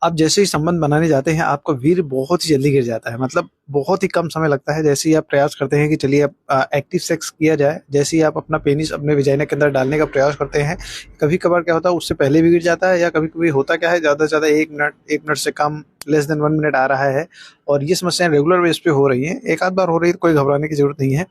आप जैसे ही संबंध बनाने जाते हैं, आपका वीर्य बहुत ही जल्दी गिर जाता है। मतलब बहुत ही कम समय लगता है। जैसे ही आप प्रयास करते हैं कि चलिए अब एक्टिव सेक्स किया जाए, जैसे ही आप अपना पेनिस अपने विजाइना के अंदर डालने का प्रयास करते हैं, कभी-कभार क्या होता है उससे पहले भी गिर जाता है, या कभी-कभी होता क्या है ज़्यादा से ज़्यादा 1 मिनट से कम, लेस देन 1 मिनट आ रहा है और ये समस्याएँ रेगुलर बेस पे हो रही हैं। एक आध बार हो रही है तो कोई घबराने की ज़रूरत नहीं है।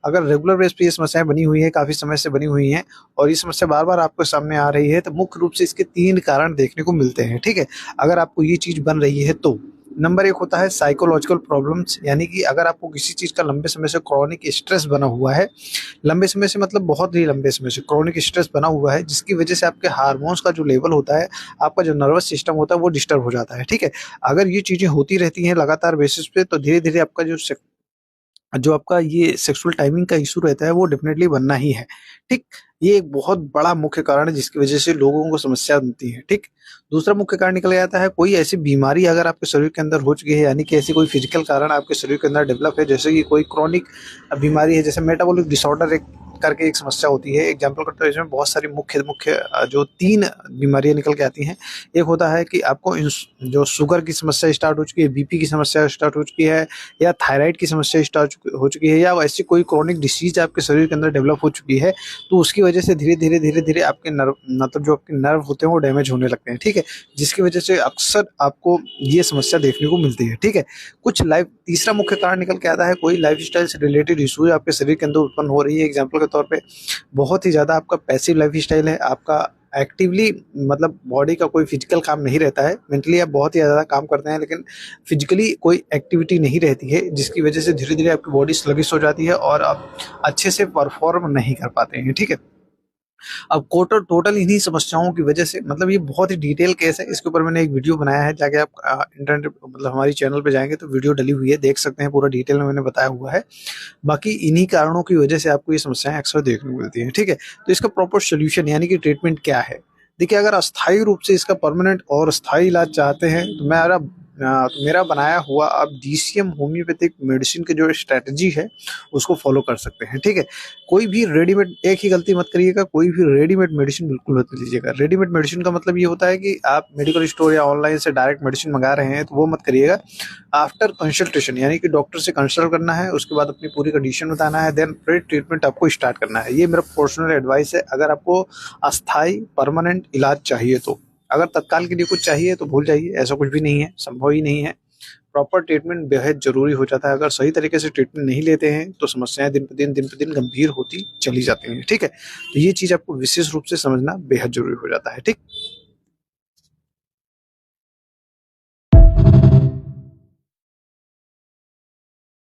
अगर रेगुलर बेस पे ये समस्याएँ बनी हुई हैं, काफ़ी समय से बनी हुई हैं और ये समस्या बार-बार आपके सामने आ रही है, तो मुख्य रूप से इसके 3 कारण देखने को मिलते हैं, ठीक है? अगर आपको ये चीज़ बन रही है तो। नंबर 1 होता है साइकोलॉजिकल प्रॉब्लम्स, यानी कि अगर आपको किसी चीज़ का लंबे समय से क्रॉनिक स्ट्रेस बना हुआ है, लंबे समय से मतलब बहुत ही लंबे समय से क्रॉनिक स्ट्रेस बना हुआ है, जिसकी वजह से आपके हार्मोन्स का जो लेवल होता है, आपका जो नर्वस सिस्टम होता है वो डिस्टर्ब हो जाता है, ठीक है? अगर ये चीज़ें होती रहती हैं लगातार बेसिस पे, तो धीरे-धीरे आपका जो आपका ये सेक्सुअल टाइमिंग का इश्यू रहता है वो डेफ़िनेटली बनना ही है, ठीक? ये एक बहुत बड़ा मुख्य कारण है जिसकी वज़ह से लोगों को समस्या बनती है, ठीक? दूसरा मुख्य कारण निकल के आता है कोई ऐसी बीमारी अगर आपके शरीर के अंदर हो चुकी है, यानी कि ऐसी कोई फ़िज़िकल कारण आपके शरीर के अंदर डेवलप है, जैसे कि कोई क्रोनिक बीमारी है, जैसे मेटाबॉलिक डिसऑर्डर एक करके एक समस्या होती है। एग्ज़ाम्पल के तौर पे इसमें बहुत सारी मुख्य मुख्य जो 3 बीमारियाँ निकल के आती हैं। एक होता है कि आपको जो शुगर की समस्या स्टार्ट हो चुकी है, बीपी की समस्या स्टार्ट हो चुकी है, या थायराइड की समस्या स्टार्ट हो चुकी है, या ऐसी कोई क्रोनिक डिसीज आपके शरीर के अंदर डेवलप हो चुकी है, तो उसकी वजह से धीरे-धीरे आपके नर्व, मतलब जो आपके नर्व होते हैं वो डैमेज होने लगते हैं, ठीक है? जिसकी वजह से अक्सर आपको ये समस्या देखने को मिलती है, ठीक है? कुछ लाइफ तीसरा मुख्य कारण निकल के आता है कोई लाइफ़स्टाइल से रिलेटेड इश्यूज़ आपके शरीर के अंदर उत्पन्न हो रही है। एग्ज़ाम्पल के तौर पे बहुत ही ज़्यादा आपका पैसिव लाइफ़स्टाइल है, आपका एक्टिवली मतलब बॉडी का कोई फिजिकल काम नहीं रहता है, मेंटली आप बहुत ही ज़्यादा काम करते हैं लेकिन फिजिकली कोई एक्टिविटी नहीं रहती है, जिसकी वजह से धीरे-धीरे आपकी बॉडी स्लगिश हो जाती है और आप अच्छे से परफ़ॉर्म नहीं कर पाते हैं, ठीक है? अब टोटल इन्हीं समस्याओं की वजह से, मतलब ये बहुत ही डिटेल केस है, इसके ऊपर मैंने एक वीडियो बनाया है, जाके आप इंटरनेट मतलब हमारी चैनल पे जाएँगे तो वीडियो डली हुई है, देख सकते हैं, पूरा डिटेल में मैंने बताया हुआ है। बाकी इन्हीं कारणों की वजह से आपको ये समस्याएँ अक्सर देखने को मिलती हैं, ठीक है? तो इसका प्रॉपर सॉल्यूशन यानी कि ट्रीटमेंट क्या है? देखिए, अगर अस्थायी रूप से इसका परमानेंट और स्थायी इलाज चाहते हैं तो तो मेरा बनाया हुआ आप डीसीएम होम्योपैथिक मेडिसिन की जो स्ट्रैटेजी है उसको फॉलो कर सकते हैं, ठीक है? कोई भी रेडीमेड, एक ही गलती मत करिएगा, कोई भी रेडीमेड मेडिसिन बिल्कुल मत लीजिएगा। रेडीमेड मेडिसिन का मतलब ये होता है कि आप मेडिकल स्टोर या ऑनलाइन से डायरेक्ट मेडिसिन मंगा रहे हैं तो वो मत करिएगा। आफ्टर कंसल्टेशन यानी कि डॉक्टर से कंसल्ट करना है, उसके बाद अपनी पूरी कंडीशन बताना है, देन फिर ट्रीटमेंट आपको स्टार्ट करना है। ये मेरा पर्सनल एडवाइस है, अगर आपको अस्थायी परमानेंट इलाज चाहिए तो। अगर तत्काल के लिए कुछ चाहिए तो भूल जाइए, ऐसा कुछ भी नहीं है, संभव ही नहीं है। प्रॉपर ट्रीटमेंट बेहद ज़रूरी हो जाता है। अगर सही तरीके से ट्रीटमेंट नहीं लेते हैं तो समस्याएँ दिन पे दिन गंभीर होती चली जाती हैं, ठीक है? तो ये चीज़ आपको विशेष रूप से समझना बेहद ज़रूरी हो जाता है, ठीक?